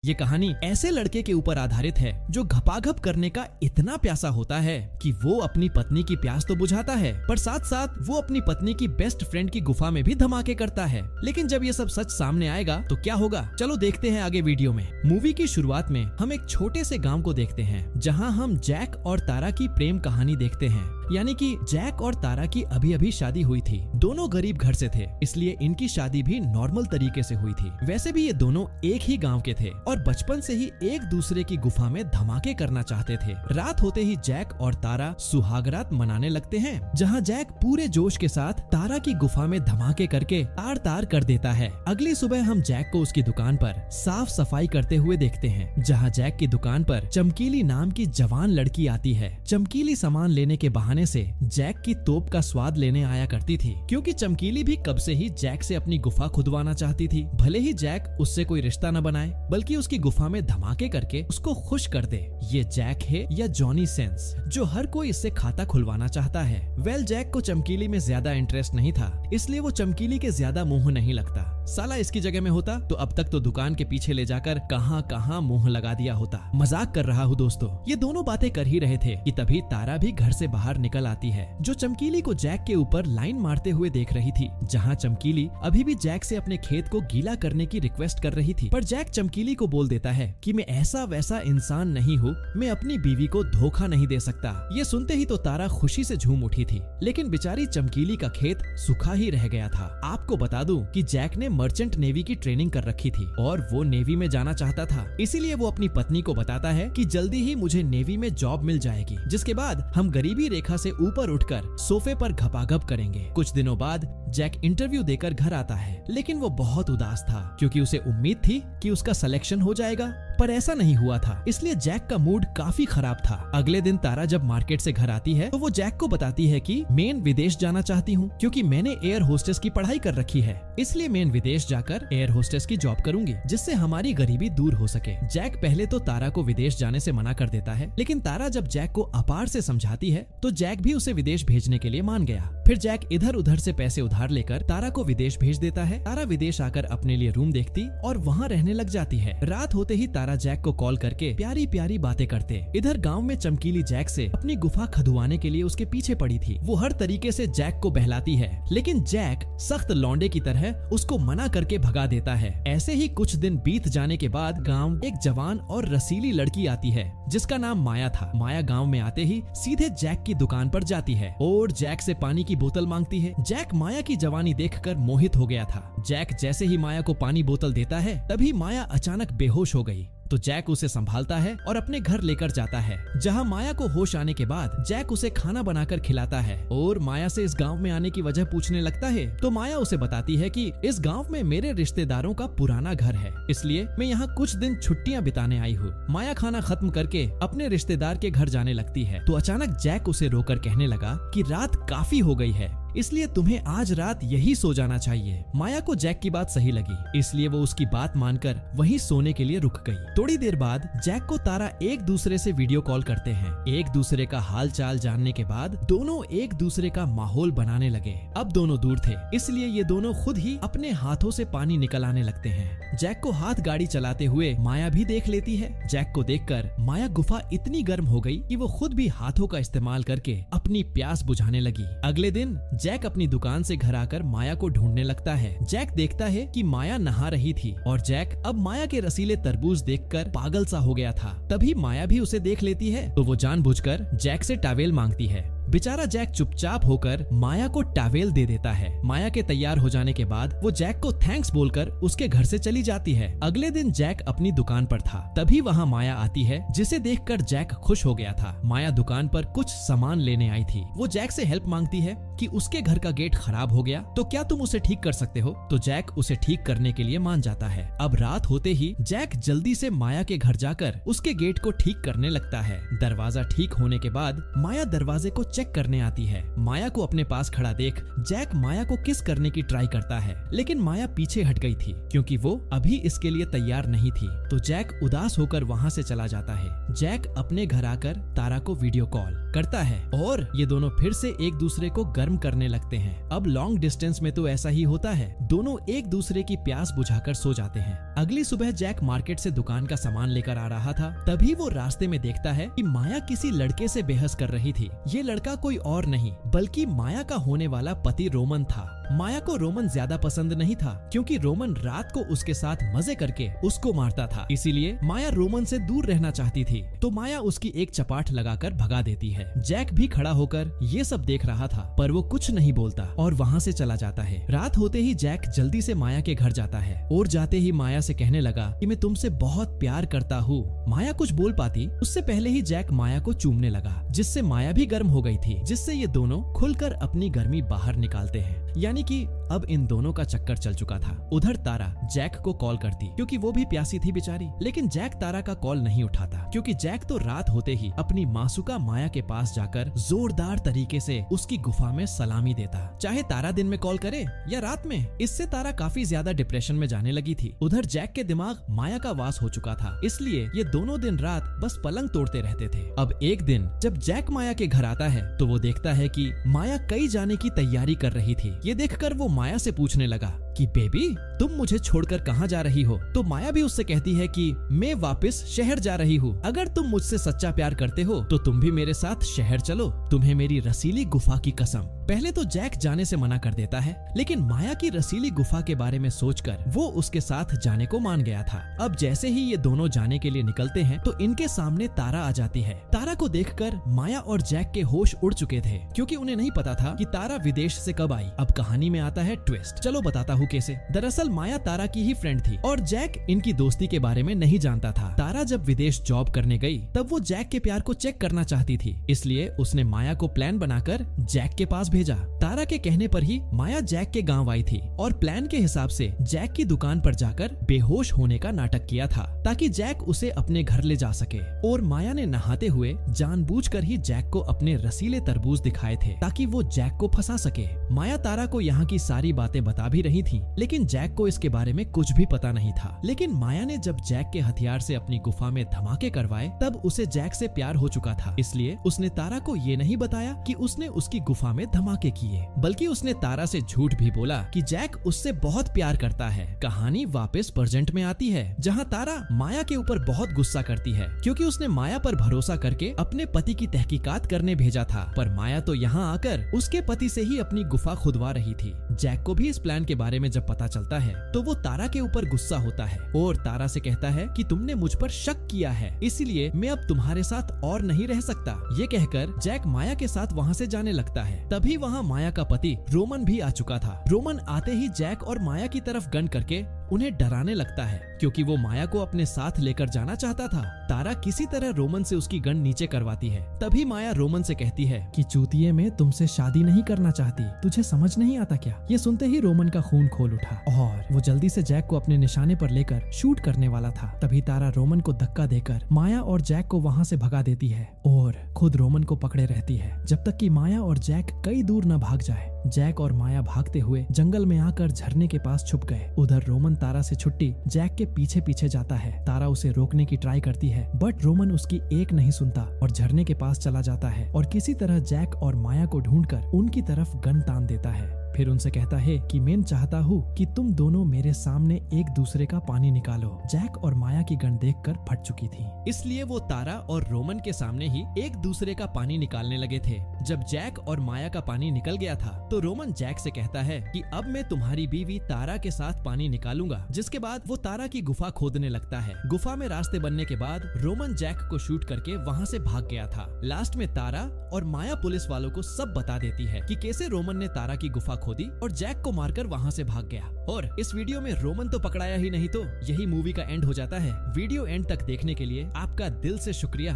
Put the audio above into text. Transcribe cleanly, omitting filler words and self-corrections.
ये कहानी ऐसे लड़के के ऊपर आधारित है जो घपाघप करने का इतना प्यासा होता है कि वो अपनी पत्नी की प्यास तो बुझाता है, पर साथ साथ वो अपनी पत्नी की बेस्ट फ्रेंड की गुफा में भी धमाके करता है। लेकिन जब ये सब सच सामने आएगा तो क्या होगा, चलो देखते हैं आगे वीडियो में। मूवी की शुरुआत में हम एक छोटे से गाँव को देखते हैं जहाँ हम जैक और तारा की प्रेम कहानी देखते हैं। यानी कि जैक और तारा की अभी अभी शादी हुई थी। दोनों गरीब घर से थे, इसलिए इनकी शादी भी नॉर्मल तरीके से हुई थी। वैसे भी ये दोनों एक ही गांव के थे और बचपन से ही एक दूसरे की गुफा में धमाके करना चाहते थे। रात होते ही जैक और तारा सुहागरात मनाने लगते हैं, जहां जैक पूरे जोश के साथ तारा की गुफा में धमाके करके तार तार कर देता है। अगली सुबह हम जैक को उसकी दुकान पर साफ सफाई करते हुए देखते हैं, जहाँ जैक की दुकान पर चमकीली नाम की जवान लड़की आती है। चमकीली सामान लेने के बहाने से जैक की तोप का स्वाद लेने आया करती थी, क्योंकि चमकीली भी कब से ही जैक से अपनी गुफा खुदवाना चाहती थी। भले ही जैक उससे कोई रिश्ता न बनाए, बल्कि उसकी गुफा में धमाके करके उसको खुश कर दे। ये जैक है या जॉनी सेंस, जो हर कोई इससे खाता खुलवाना चाहता है। जैक को चमकीली में ज्यादा इंटरेस्ट नहीं था, इसलिए वो चमकीली के ज्यादा मुंह नहीं लगता। साला इसकी जगह में होता तो अब तक तो दुकान के पीछे ले जाकर कहां कहां मुंह लगा दिया होता। मजाक कर रहा हूँ दोस्तों। ये दोनों बातें कर ही रहे थे कि तभी तारा भी घर से बाहर निकल आती है, जो चमकीली को जैक के ऊपर लाइन मारते हुए देख रही थी। जहाँ चमकीली अभी भी जैक से अपने खेत को गीला करने की रिक्वेस्ट कर रही थी, पर जैक चमकीली को बोल देता है कि मैं ऐसा वैसा इंसान नहीं हूँ, मैं अपनी बीवी को धोखा नहीं दे सकता। ये सुनते ही तो तारा खुशी से झूम उठी थी, लेकिन बेचारी चमकीली का खेत सूखा ही रह गया था। आपको बता दूं कि जैक ने मर्चेंट नेवी की ट्रेनिंग कर रखी थी और वो नेवी में जाना चाहता था। इसीलिए वो अपनी पत्नी को बताता है कि जल्दी ही मुझे नेवी में जॉब मिल जाएगी, जिसके बाद हम गरीबी रेखा से ऊपर उठकर सोफे पर घपाघप करेंगे। कुछ दिनों बाद जैक इंटरव्यू देकर घर आता है, लेकिन वो बहुत उदास था, क्योंकि उसे उम्मीद थी कि उसका सिलेक्शन हो जाएगा, पर ऐसा नहीं हुआ था। इसलिए जैक का मूड काफी खराब था। अगले दिन तारा जब मार्केट से घर आती है तो वो जैक को बताती है कि मैं विदेश जाना चाहती हूँ, क्योंकि मैंने एयर होस्टेस की पढ़ाई कर रखी है, इसलिए मैं विदेश जाकर एयर होस्टेस की जॉब करूंगी, जिससे हमारी गरीबी दूर हो सके। जैक पहले तो तारा को विदेश जाने से मना कर देता है, लेकिन तारा जब जैक को अपार से समझाती है तो जैक भी उसे विदेश भेजने के लिए मान गया। फिर जैक इधर उधर से पैसे उधार लेकर तारा को विदेश भेज देता है। तारा विदेश आकर अपने लिए रूम देखती और वहाँ रहने लग जाती है। रात होते ही तारा जैक को कॉल करके प्यारी प्यारी बातें करते। इधर गांव में चमकीली जैक से अपनी गुफा खुदवाने के लिए उसके पीछे पड़ी थी। वो हर तरीके से जैक को बहलाती है, लेकिन जैक सख्त लौंडे की तरह उसको मना करके भगा देता है। ऐसे ही कुछ दिन बीत जाने के बाद गांव एक जवान और रसीली लड़की आती है, जिसका नाम माया था। माया गांव में आते ही सीधे जैक की दुकान पर जाती है और जैक से पानी की बोतल मांगती है। जैक माया की जवानी देखकर मोहित हो गया था। जैक जैसे ही माया को पानी बोतल देता है, तभी माया अचानक बेहोश हो गई। तो जैक उसे संभालता है और अपने घर लेकर जाता है, जहां माया को होश आने के बाद जैक उसे खाना बनाकर खिलाता है और माया से इस गांव में आने की वजह पूछने लगता है। तो माया उसे बताती है कि इस गांव में मेरे रिश्तेदारों का पुराना घर है, इसलिए मैं यहाँ कुछ दिन छुट्टियाँ बिताने आई हूँ। माया खाना खत्म करके अपने रिश्तेदार के घर जाने लगती है, तो अचानक जैक उसे रोकर कहने लगा कि रात काफी हो गई है, इसलिए तुम्हें आज रात यही सो जाना चाहिए। माया को जैक की बात सही लगी, इसलिए वो उसकी बात मानकर वहीं सोने के लिए रुक गई। थोड़ी देर बाद जैक को तारा एक दूसरे से वीडियो कॉल करते हैं। एक दूसरे का हाल चाल जानने के बाद दोनों एक दूसरे का माहौल बनाने लगे। अब दोनों दूर थे, इसलिए ये दोनों खुद ही अपने हाथों से पानी निकल आने लगते हैं। जैक को हाथ गाड़ी चलाते हुए माया भी देख लेती है। जैक को देखकर माया गुफा इतनी गर्म हो गई कि वो खुद भी हाथों का इस्तेमाल करके अपनी प्यास बुझाने लगी। अगले दिन जैक अपनी दुकान से घर आकर माया को ढूंढने लगता है। जैक देखता है कि माया नहा रही थी और जैक अब माया के रसीले तरबूज देखकर पागल सा हो गया था। तभी माया भी उसे देख लेती है, तो वो जानबूझकर जैक से टॉवेल मांगती है। बेचारा जैक चुपचाप होकर माया को टॉवेल दे देता है। माया के तैयार हो जाने के बाद वो जैक को थैंक्स बोलकर उसके घर से चली जाती है। अगले दिन जैक अपनी दुकान पर था, तभी वहाँ माया आती है, जिसे देखकर जैक खुश हो गया था। माया दुकान पर कुछ सामान लेने आई थी। वो जैक से हेल्प मांगती है कि उसके घर का गेट खराब हो गया, तो क्या तुम उसे ठीक कर सकते हो। तो जैक उसे ठीक करने के लिए मान जाता है। अब रात होते ही जैक जल्दी से माया के घर जाकर उसके गेट को ठीक करने लगता है। दरवाजा ठीक होने के बाद माया दरवाजे को चेक करने आती है। माया को अपने पास खड़ा देख जैक माया को किस करने की ट्राई करता है, लेकिन माया पीछे हट गई थी, क्योंकि वो अभी इसके लिए तैयार नहीं थी। तो जैक उदास होकर वहाँ से चला जाता है। जैक अपने घर आकर तारा को वीडियो कॉल करता है और ये दोनों फिर से एक दूसरे को गर्म करने लगते हैं। अब लॉन्ग डिस्टेंस में तो ऐसा ही होता है, दोनों एक दूसरे की प्यास बुझाकर सो जाते हैं। अगली सुबह जैक मार्केट से दुकान का सामान लेकर आ रहा था, तभी वो रास्ते में देखता है कि माया किसी लड़के से बहस कर रही थी। ये लड़का कोई और नहीं बल्कि माया का होने वाला पति रोमन था। माया को रोमन ज्यादा पसंद नहीं था क्योंकि रोमन रात को उसके साथ मजे करके उसको मारता था, इसीलिए माया रोमन से दूर रहना चाहती थी। तो माया उसकी एक चपाट लगाकर भगा देती है। जैक भी खड़ा होकर ये सब देख रहा था, पर वो कुछ नहीं बोलता और वहाँ से चला जाता है। रात होते ही जैक जल्दी से माया के घर जाता है और जाते ही माया से कहने लगा कि मैं तुमसे बहुत प्यार करता हूँ। माया कुछ बोल पाती उससे पहले ही जैक माया को चूमने लगा, जिससे माया भी गर्म हो गई थी, जिससे ये दोनों खुलकर अपनी गर्मी बाहर निकालते हैं। यानी कि अब इन दोनों का चक्कर चल चुका था। उधर तारा जैक को कॉल करती क्योंकि वो भी प्यासी थी बेचारी, लेकिन जैक तारा का कॉल नहीं उठाता क्योंकि जैक तो रात होते ही अपनी मासूका माया के पास जाकर जोरदार तरीके से उसकी गुफा में सलामी देता, चाहे तारा दिन में कॉल करे या रात में। इससे तारा काफी ज्यादा डिप्रेशन में जाने लगी थी। उधर जैक के दिमाग माया का वास हो चुका था, इसलिए ये दोनों दिन रात बस पलंग तोड़ते रहते थे। अब एक दिन जब जैक माया के घर आता है तो वो देखता है कि माया कहीं जाने की तैयारी कर रही थी। ये देखकर वो माया से पूछने लगा कि बेबी तुम मुझे छोड़कर कहाँ जा रही हो? तो माया भी उससे कहती है कि मैं वापस शहर जा रही हूँ। अगर तुम मुझसे सच्चा प्यार करते हो तो तुम भी मेरे साथ शहर चलो, तुम्हें मेरी रसीली गुफा की कसम। पहले तो जैक जाने से मना कर देता है, लेकिन माया की रसीली गुफा के बारे में सोचकर वो उसके साथ जाने को मान गया था। अब जैसे ही ये दोनों जाने के लिए निकलते हैं तो इनके सामने तारा आ जाती है। तारा को देखकर माया और जैक के होश उड़ चुके थे क्योंकि उन्हें नहीं पता था कि तारा विदेश से कब आई। अब कहानी में आता है ट्विस्ट, चलो बताता हूँ कैसे। दरअसल माया तारा की ही फ्रेंड थी और जैक इनकी दोस्ती के बारे में नहीं जानता था। तारा जब विदेश जॉब करने गई तब वो जैक के प्यार को चेक करना चाहती थी, इसलिए उसने माया को प्लान बनाकर जैक के पास भेजा। तारा के कहने पर ही माया जैक के गांव आई थी और प्लान के हिसाब से जैक की दुकान पर जाकर बेहोश होने का नाटक किया था ताकि जैक उसे अपने घर ले जा सके। और माया ने नहाते हुए जानबूझकर ही जैक को अपने रसीले तरबूज दिखाए थे ताकि वो जैक को फंसा सके। माया तारा को यहाँ की सारी बातें बता भी रही थी, लेकिन जैक को इसके बारे में कुछ भी पता नहीं था। लेकिन माया ने जब जैक के हथियार से अपनी गुफा में धमाके करवाए तब उसे जैक से प्यार हो चुका था, इसलिए उसने तारा को ये नहीं बताया कि उसने उसकी गुफा में धमाके किए, बल्कि उसने तारा से झूठ भी बोला कि जैक उससे बहुत प्यार करता है। कहानी वापस प्रेजेंट में आती है जहाँ तारा माया के ऊपर बहुत गुस्सा करती है क्योंकि उसने माया पर भरोसा करके अपने पति की तहकीकात करने भेजा था, पर माया तो यहाँ आकर उसके पति से ही अपनी गुफा खुदवा रही थी। जैक को भी इस प्लान के बारे में जब पता चलता है तो वो तारा के ऊपर गुस्सा होता है और तारा से कहता है कि तुमने मुझ पर शक किया है, इसलिए मैं अब तुम्हारे साथ और नहीं रह सकता। ये कहकर जैक माया के साथ वहाँ से जाने लगता है। तभी वहाँ माया का पति रोमन भी आ चुका था। रोमन आते ही जैक और माया की तरफ गन करके उन्हें डराने लगता है क्योंकि वो माया को अपने साथ लेकर जाना चाहता था। तारा किसी तरह रोमन से उसकी गन नीचे करवाती है। तभी माया रोमन से कहती है कि चूतिए मैं तुमसे शादी नहीं करना चाहती, तुझे समझ नहीं आता क्या? ये सुनते ही रोमन का खून खोल उठा और वो जल्दी से जैक को अपने निशाने पर लेकर शूट करने वाला था। तभी तारा रोमन को धक्का देकर माया और जैक को वहाँ से भगा देती है और खुद रोमन को पकड़े रहती है जब तक कि माया और जैक कई दूर न भाग जाए। जैक और माया भागते हुए जंगल में आकर झरने के पास छुप गए। उधर रोमन तारा से छुट्टी जैक के पीछे पीछे जाता है। तारा उसे रोकने की ट्राई करती है बट रोमन उसकी एक नहीं सुनता और झरने के पास चला जाता है और किसी तरह जैक और माया को ढूंढकर उनकी तरफ गन तान देता है। फिर उनसे कहता है कि मैं चाहता हूँ कि तुम दोनों मेरे सामने एक दूसरे का पानी निकालो। जैक और माया की गन देखकर फट चुकी थी, इसलिए वो तारा और रोमन के सामने ही एक दूसरे का पानी निकालने लगे थे। जब जैक और माया का पानी निकल गया था तो रोमन जैक से कहता है कि अब मैं तुम्हारी बीवी तारा के साथ पानी निकालूंगा, जिसके बाद वो तारा की गुफा खोदने लगता है। गुफा में रास्ते बनने के बाद रोमन जैक को शूट करके वहाँ से भाग गया था। लास्ट में तारा और माया पुलिस वालों को सब बता देती है कि कैसे रोमन ने तारा की गुफा खोदी और जैक को मारकर वहाँ से भाग गया। और इस वीडियो में रोमन तो पकड़ाया ही नहीं तो यही मूवी का एंड हो जाता है। वीडियो एंड तक देखने के लिए आपका दिल से शुक्रिया।